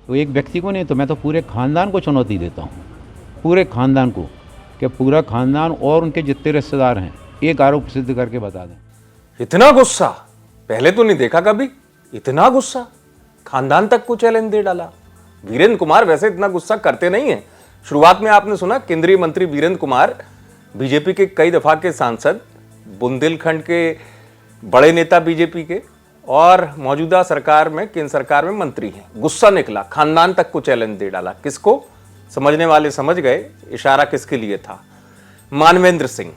तो एक व्यक्ति को नहीं, तो मैं तो पूरे खानदान को चुनौती देता हूँ, पूरे खानदान को, कि पूरा खानदान और उनके जितने रिश्तेदार हैं एक आरोप सिद्ध करके बता दें। इतना गुस्सा पहले तो नहीं देखा कभी, इतना गुस्सा खानदान तक को चैलेंज दे डाला। वीरेंद्र कुमार वैसे इतना गुस्सा करते नहीं है। शुरुआत में आपने सुना केंद्रीय मंत्री वीरेंद्र कुमार, बीजेपी के कई दफा के सांसद, बुंदेलखंड के बड़े नेता बीजेपी के, और मौजूदा सरकार में, केंद्र सरकार में मंत्री हैं। गुस्सा निकला, खानदान तक को चैलेंज दे डाला। किसको? समझने वाले समझ गए इशारा किसके लिए था। मानवेंद्र सिंह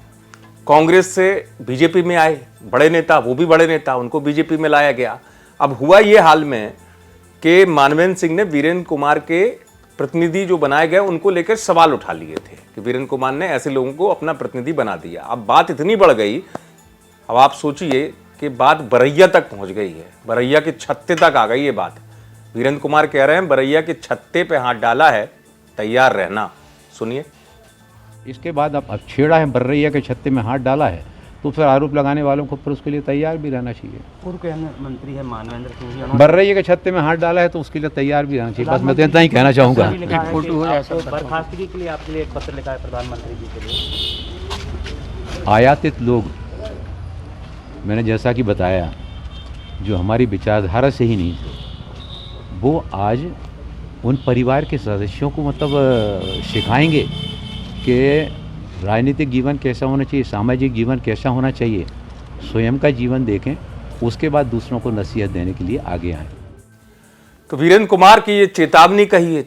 कांग्रेस से बीजेपी में आए, बड़े नेता, वो भी बड़े नेता, उनको बीजेपी में लाया गया। अब हुआ ये हाल में कि मानवेंद्र सिंह ने वीरेंद्र कुमार के प्रतिनिधि जो बनाए गए उनको लेकर सवाल उठा लिए थे कि वीरेंद्र कुमार ने ऐसे लोगों को अपना प्रतिनिधि बना दिया। अब बात इतनी बढ़ गई, अब आप सोचिए कि बात बरैया तक पहुंच गई है, बरैया के छत्ते तक आ गई ये बात। वीरेंद्र कुमार कह रहे हैं बरैया के छत्ते पे हाथ डाला है, तैयार रहना। सुनिए। इसके बाद अब छेड़ा है, बर्रैया के छत्ते में हाथ डाला है, तो फिर आरोप लगाने वालों को फिर उसके लिए तैयार भी रहना चाहिए। पूर्व मंत्री है मानवेंद्र सिंह, बर्रैया के छत्ते में हाथ डाला है तो उसके लिए तैयार भी रहना चाहिए। बस मैं तो इतना ही कहना चाहूँगा। बर्खास्तगी के लिए आपके लिए एक पत्र लिखा है प्रधानमंत्री जी के लिए। आयातित लोग, मैंने जैसा कि बताया, जो हमारी विचारधारा से ही नहीं थे, वो आज उन परिवार के सदस्यों को मतलब सिखाएंगे कि राजनीतिक जीवन कैसा होना चाहिए, सामाजिक जीवन कैसा होना चाहिए। स्वयं का जीवन देखें, उसके बाद दूसरों को नसीहत देने के लिए आगे आएं। तो वीरेंद्र कुमार की ये चेतावनी कही है।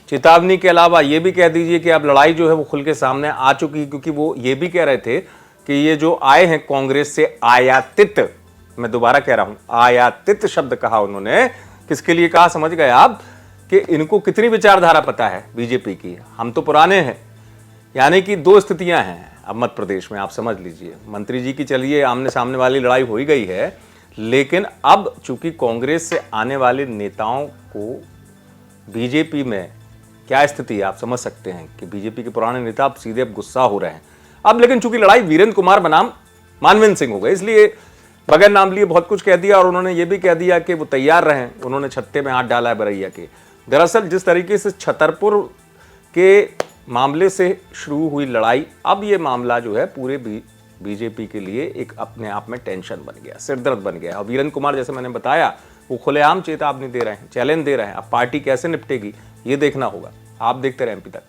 चेतावनी के अलावा ये भी कह दीजिए कि अब लड़ाई जो है वो खुल के सामने आ चुकी है, क्योंकि वो ये भी कह रहे थे कि ये जो आए हैं कांग्रेस से आयातित, मैं दोबारा कह रहा हूं, आयातित शब्द कहा उन्होंने। किसके लिए कहा समझ गए आप कि इनको कितनी विचारधारा पता है बीजेपी की। हम तो पुराने हैं। यानी कि दो स्थितियां हैं अब मध्य प्रदेश में, आप समझ लीजिए। मंत्री जी की चलिए आमने सामने वाली लड़ाई हो ही गई है, लेकिन अब चूंकि कांग्रेस से आने वाले नेताओं को बीजेपी में क्या स्थिति है आप समझ सकते हैं कि बीजेपी के पुराने नेता अब सीधे अब गुस्सा हो रहे हैं। अब लेकिन चूंकि लड़ाई वीरेंद्र कुमार बनाम मानवेंद्र सिंह हो गई, इसलिए बगैर नाम लिए बहुत कुछ कह दिया, और उन्होंने ये भी कह दिया कि वो तैयार रहें। उन्होंने छत्ते में हाथ डाला है बरैया के। दरअसल जिस तरीके से छतरपुर के मामले से शुरू हुई लड़ाई, अब ये मामला जो है पूरे बीजेपी के लिए एक अपने आप में टेंशन बन गया, सिरदर्द बन गया। और वीरेंद्र कुमार जैसे मैंने बताया वो खुलेआम चेतावनी दे रहे हैं, चैलेंज दे रहे हैं। अब पार्टी कैसे निपटेगी ये देखना होगा। आप देखते रहे एमपी तक।